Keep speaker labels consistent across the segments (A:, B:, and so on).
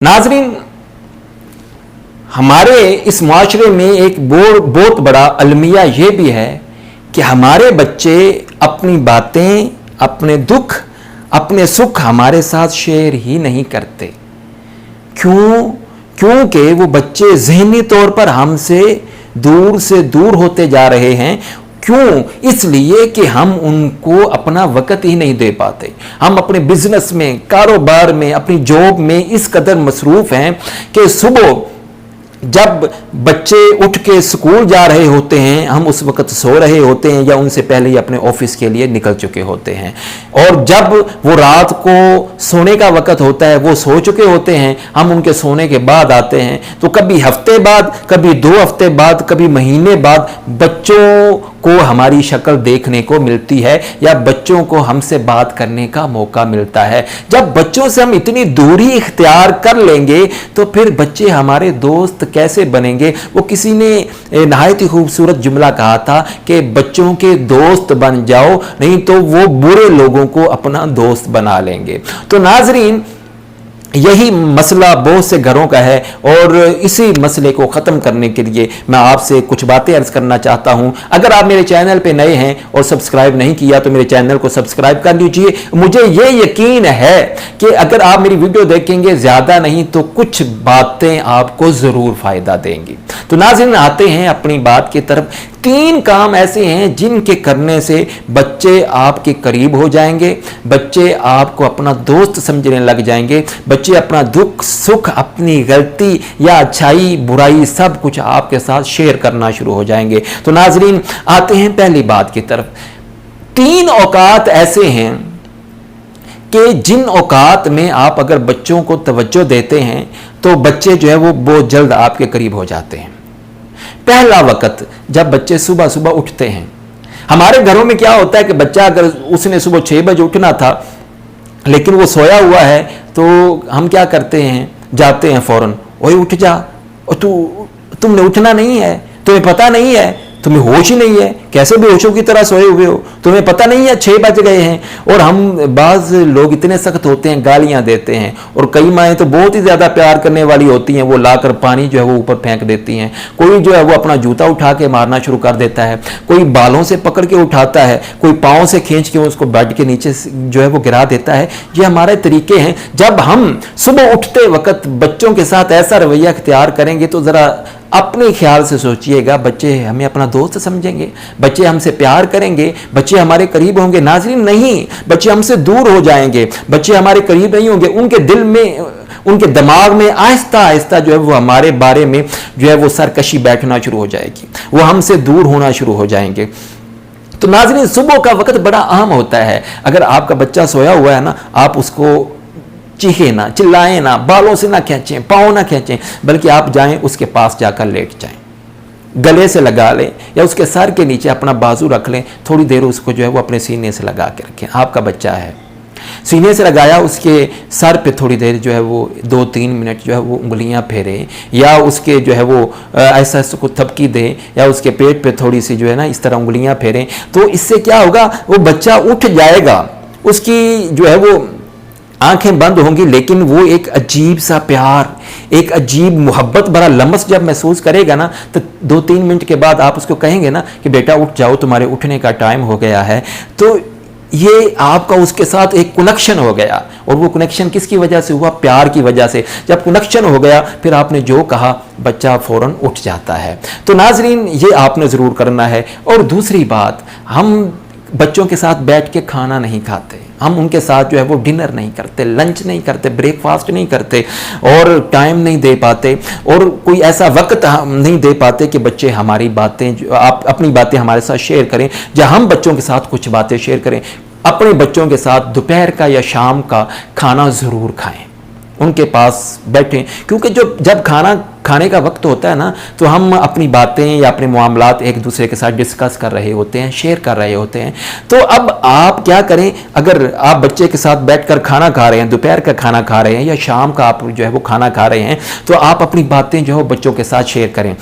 A: नाजरीन, हमारे इस माशरे में एक बहुत बड़ा अलमिया ये भी है कि हमारे बच्चे अपनी बातें, अपने दुख, अपने सुख हमारे साथ शेयर ही नहीं करते। क्योंकि वो बच्चे ज़हनी तौर पर हमसे दूर से दूर होते जा रहे हैं। क्यों? इसलिए कि हम उनको अपना वक़्त ही नहीं दे पाते। हम अपने बिजनेस में, कारोबार में, अपनी जॉब में इस कदर मसरूफ़ हैं कि सुबह जब बच्चे उठ के स्कूल जा रहे होते हैं, हम उस वक्त सो रहे होते हैं या उनसे पहले ही अपने ऑफिस के लिए निकल चुके होते हैं। और जब वो रात को सोने का वक्त होता है, वो सो चुके होते हैं, हम उनके सोने के बाद आते हैं। तो कभी हफ्ते बाद, कभी 2 हफ्ते बाद, कभी महीने बाद बच्चों को हमारी शक्ल देखने को मिलती है या बच्चों को हमसे बात करने का मौका मिलता है। जब बच्चों से हम इतनी दूरी इख्तियार कर लेंगे तो फिर बच्चे हमारे दोस्त कैसे बनेंगे? वो किसी ने नहायत ही खूबसूरत जुमला कहा था कि बच्चों के दोस्त बन जाओ, नहीं तो वो बुरे लोगों को अपना दोस्त बना लेंगे। तो नाजरीन, यही मसला बहुत से घरों का है और इसी मसले को ख़त्म करने के लिए मैं आपसे कुछ बातें अर्ज़ करना चाहता हूं। अगर आप मेरे चैनल पे नए हैं और सब्सक्राइब नहीं किया तो मेरे चैनल को सब्सक्राइब कर लीजिए। मुझे ये यकीन है कि अगर आप मेरी वीडियो देखेंगे, ज़्यादा नहीं तो कुछ बातें आपको ज़रूर फ़ायदा देंगी। तो नाज़रीन, आते हैं अपनी बात की तरफ। 3 काम ऐसे हैं जिनके करने से बच्चे आपके करीब हो जाएंगे, बच्चे आपको अपना दोस्त समझने लग जाएंगे, बच्चे अपना दुख सुख, अपनी गलती या अच्छाई बुराई सब कुछ आपके साथ शेयर करना शुरू हो जाएंगे। तो नाजरीन, आते हैं पहली बात की तरफ। 3 औकात ऐसे हैं कि जिन औकात में आप अगर बच्चों को तवज्जो देते हैं तो बच्चे जो है वो बहुत जल्द आपके करीब हो जाते हैं। पहला वक्त जब बच्चे सुबह सुबह उठते हैं। हमारे घरों में क्या होता है कि बच्चा अगर उसने सुबह 6 बजे उठना था लेकिन वो सोया हुआ है तो हम क्या करते हैं, जाते हैं फौरन, ओए उठ जा, और तुमने उठना नहीं है, तुम्हें पता नहीं है, तुम्हें होश ही नहीं है, कैसे बेहोशों की तरह सोए हुए हो, तुम्हें पता नहीं है 6 बज गए हैं। और हम बाज़ लोग इतने सख्त होते हैं, गालियां देते हैं। और कई माएँ तो बहुत ही ज़्यादा प्यार करने वाली होती हैं, वो लाकर पानी जो है वो ऊपर फेंक देती हैं। कोई जो है वो अपना जूता उठा के मारना शुरू कर देता है, कोई बालों से पकड़ के उठाता है, कोई पाँव से खींच के उसको बेड के नीचे जो है वो गिरा देता है। ये हमारे तरीके हैं। जब हम सुबह उठते वक्त बच्चों के साथ ऐसा रवैया इख्तियार करेंगे तो ज़रा अपने ख्याल से सोचिएगा, बच्चे हमें अपना दोस्त समझेंगे, बच्चे हमसे प्यार करेंगे, बच्चे हमारे करीब होंगे? नाज़रीन, नहीं, बच्चे हमसे दूर हो जाएंगे, बच्चे हमारे करीब नहीं होंगे। उनके दिल में, उनके दिमाग में आहिस्ता आहिस्ता जो है वो हमारे बारे में जो है वो सरकशी बैठना शुरू हो जाएगी, वो हमसे दूर होना शुरू हो जाएंगे। तो नाज़रीन, सुबह का वक्त बड़ा अहम होता है। अगर आपका बच्चा सोया हुआ है ना, आप उसको चीखे ना, चिल्लाएं ना, बालों से ना खींचें, पाँव ना खींचें, बल्कि आप जाएं उसके पास जाकर लेट जाएं, गले से लगा लें या उसके सर के नीचे अपना बाजू रख लें। थोड़ी देर उसको जो है वो अपने सीने से लगा के रखें। आपका बच्चा है, सीने से लगाया, उसके सर पे थोड़ी देर जो है वो 2-3 मिनट जो है वो उंगलियां फेरें या उसके जो है वो ऐसा उसको थपकी दें या उसके पेट पे थोड़ी सी जो है ना इस तरह उंगलियां फेरें। तो इससे क्या होगा, वो बच्चा उठ जाएगा, उसकी जो है वो आंखें बंद होंगी, लेकिन वो एक अजीब सा प्यार, एक अजीब मोहब्बत भरा लम्स जब महसूस करेगा ना, तो 2-3 मिनट के बाद आप उसको कहेंगे ना कि बेटा उठ जाओ, तुम्हारे उठने का टाइम हो गया है। तो ये आपका उसके साथ एक कनेक्शन हो गया। और वो कनेक्शन किसकी वजह से हुआ? प्यार की वजह से। जब कनेक्शन हो गया फिर आपने जो कहा बच्चा फौरन उठ जाता है। तो नाजरीन, ये आपने ज़रूर करना है। और दूसरी बात, हम बच्चों के साथ बैठ के खाना नहीं खाते, हम उनके साथ जो है वो डिनर नहीं करते, लंच नहीं करते, ब्रेकफास्ट नहीं करते और टाइम नहीं दे पाते और कोई ऐसा वक्त हम नहीं दे पाते कि बच्चे हमारी बातें, जो आप अपनी बातें हमारे साथ शेयर करें, या हम बच्चों के साथ कुछ बातें शेयर करें। अपने बच्चों के साथ दोपहर का या शाम का खाना ज़रूर खाएं, उनके पास बैठें, क्योंकि जब खाना खाने का वक्त होता है ना, तो हम अपनी बातें या अपने मामलात एक दूसरे के साथ डिस्कस कर रहे होते हैं, शेयर कर रहे होते हैं। तो अब आप क्या करें, अगर आप बच्चे के साथ बैठकर खाना खा रहे हैं, दोपहर का खाना खा रहे हैं या शाम का आप जो है वो खाना खा रहे हैं, तो आप अपनी बातें जो है बच्चों के साथ शेयर करें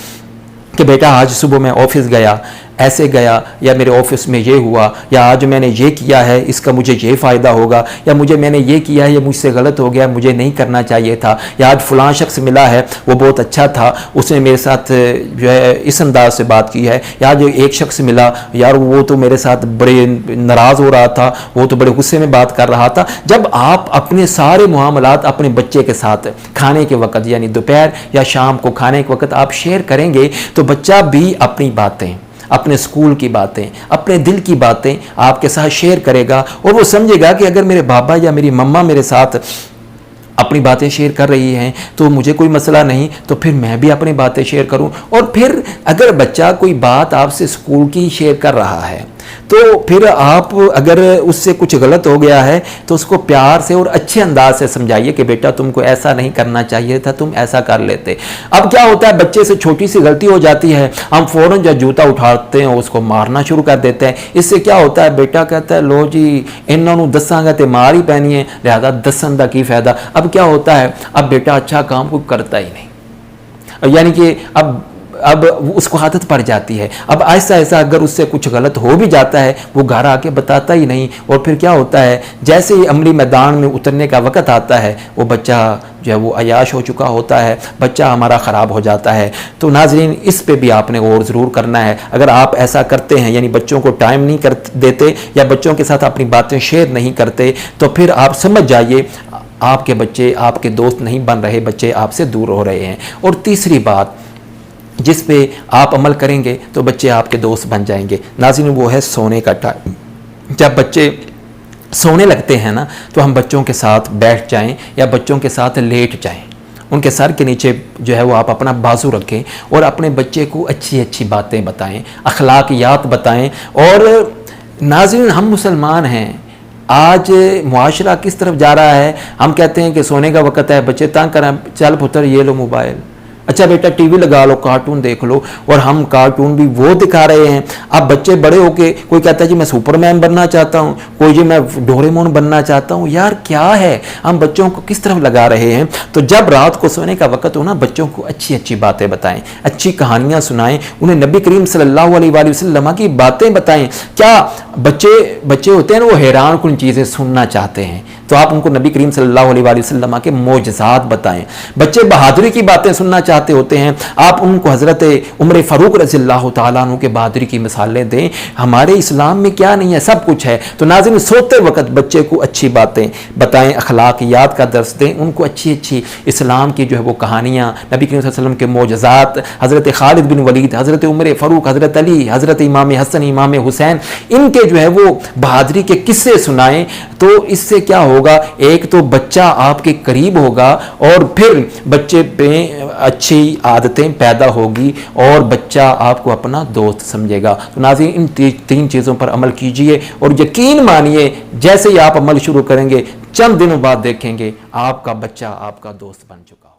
A: कि बेटा आज सुबह मैं ऑफिस गया, ایسے گیا، یا میرے آفس میں یہ ہوا، یا آج میں نے یہ کیا ہے اس کا مجھے یہ فائدہ ہوگا، یا میں نے یہ کیا ہے یہ مجھ سے غلط ہو گیا، مجھے نہیں کرنا چاہیے تھا، یا آج فلاں شخص ملا ہے وہ بہت اچھا تھا، اس نے میرے ساتھ جو ہے اس انداز سے بات کی ہے، یا جو ایک شخص ملا یار وہ تو میرے ساتھ بڑے ناراض ہو رہا تھا، وہ تو بڑے غصے میں بات کر رہا تھا۔ جب آپ اپنے سارے معاملات اپنے بچے کے ساتھ کھانے کے وقت یعنی دوپہر یا شام کو کھانے کے وقت آپ شیئر کریں گے تو بچہ بھی اپنی باتیں، اپنے سکول کی باتیں، اپنے دل کی باتیں آپ کے ساتھ شیئر کرے گا، اور وہ سمجھے گا کہ اگر میرے بابا یا میری مما میرے ساتھ اپنی باتیں شیئر کر رہی ہیں تو مجھے کوئی مسئلہ نہیں، تو پھر میں بھی اپنی باتیں شیئر کروں۔ اور پھر اگر بچہ کوئی بات آپ سے سکول کی شیئر کر رہا ہے تو پھر آپ اگر اس سے کچھ غلط ہو گیا ہے تو اس کو پیار سے اور اچھے انداز سے سمجھائیے کہ بیٹا تم کو ایسا نہیں کرنا چاہیے تھا، تم ایسا کر لیتے۔ اب کیا ہوتا ہے بچے سے چھوٹی سی غلطی ہو جاتی ہے، ہم فوراً جو جوتا اٹھاتے ہیں اس کو مارنا شروع کر دیتے ہیں۔ اس سے کیا ہوتا ہے بیٹا کہتا ہے لو جی انہوں نے دساں گا تے مار ہی پینی ہے، لہذا دسن دا کی فائدہ۔ اب کیا ہوتا ہے اب بیٹا اچھا کام کوئی کرتا ہی نہیں، یعنی کہ اب اس کو عادت پڑ جاتی ہے، اب آہستہ آہستہ اگر اس سے کچھ غلط ہو بھی جاتا ہے وہ گھر آ کے بتاتا ہی نہیں، اور پھر کیا ہوتا ہے جیسے ہی عملی میدان میں اترنے کا وقت آتا ہے وہ بچہ جو ہے وہ عیاش ہو چکا ہوتا ہے، بچہ ہمارا خراب ہو جاتا ہے۔ تو ناظرین اس پہ بھی آپ نے غور ضرور کرنا ہے۔ اگر آپ ایسا کرتے ہیں یعنی بچوں کو ٹائم نہیں دیتے یا بچوں کے ساتھ اپنی باتیں شیئر نہیں کرتے تو پھر آپ سمجھ جائیے آپ کے بچے آپ کے دوست نہیں بن رہے، بچے آپ سے دور ہو رہے ہیں۔ اور تیسری بات جس پہ آپ عمل کریں گے تو بچے آپ کے دوست بن جائیں گے ناظرین، وہ ہے سونے کا ٹائم۔ جب بچے سونے لگتے ہیں نا تو ہم بچوں کے ساتھ بیٹھ جائیں یا بچوں کے ساتھ لیٹ جائیں، ان کے سر کے نیچے جو ہے وہ آپ اپنا بازو رکھیں اور اپنے بچے کو اچھی اچھی باتیں بتائیں، اخلاقیات بتائیں۔ اور ناظرین ہم مسلمان ہیں، آج معاشرہ کس طرف جا رہا ہے، ہم کہتے ہیں کہ سونے کا وقت ہے، بچے تنگ کریں، چل پتر یہ لو موبائل، اچھا بیٹا ٹی وی لگا لو، کارٹون دیکھ لو، اور ہم کارٹون بھی وہ دکھا رہے ہیں۔ اب بچے بڑے ہو کے کوئی کہتا ہے جی میں سپر مین بننا چاہتا ہوں، کوئی جی میں ڈوریمون بننا چاہتا ہوں، یار کیا ہے ہم بچوں کو کس طرف لگا رہے ہیں۔ تو جب رات کو سونے کا وقت ہو نا بچوں کو اچھی اچھی باتیں بتائیں، اچھی کہانیاں سنائیں، انہیں نبی کریم صلی اللہ علیہ وآلہ وسلم کی باتیں بتائیں۔ کیا بچے ہوتے ہیں نا وہ حیران کن چیزیں سننا چاہتے ہیں، تو آپ ان کو نبی کریم صلی اللہ علیہ وآلہ وسلم کے معجزات بتائیں۔ بچے بہادری کی باتیں سننا چاہتے ہوتے ہیں، آپ ان کو حضرت عمر فاروق رضی اللہ تعالیٰ عنہ کے بہادری کی مثالیں دیں۔ ہمارے اسلام میں کیا نہیں ہے، سب کچھ ہے۔ تو ناظرین سوتے وقت بچے کو اچھی باتیں بتائیں، اخلاقیات کا درس دیں، ان کو اچھی اچھی اسلام کی جو ہے وہ کہانیاں، نبی کریم صلی اللہ علیہ وسلم کے معجزات، حضرت خالد بن ولید، حضرت عمر فاروق، حضرت علی، حضرت امام حسن، امام حسین، ان کے جو ہے وہ بہادری کے قصے سنائیں۔ تو اس سے کیا ہوگا، ایک تو بچہ آپ کے قریب ہوگا اور پھر بچے پہ اچھی عادتیں پیدا ہوگی اور بچہ آپ کو اپنا دوست سمجھے گا۔ تو ناظرین ان تین چیزوں پر عمل کیجئے اور یقین مانیے جیسے ہی آپ عمل شروع کریں گے چند دنوں بعد دیکھیں گے آپ کا بچہ آپ کا دوست بن چکا۔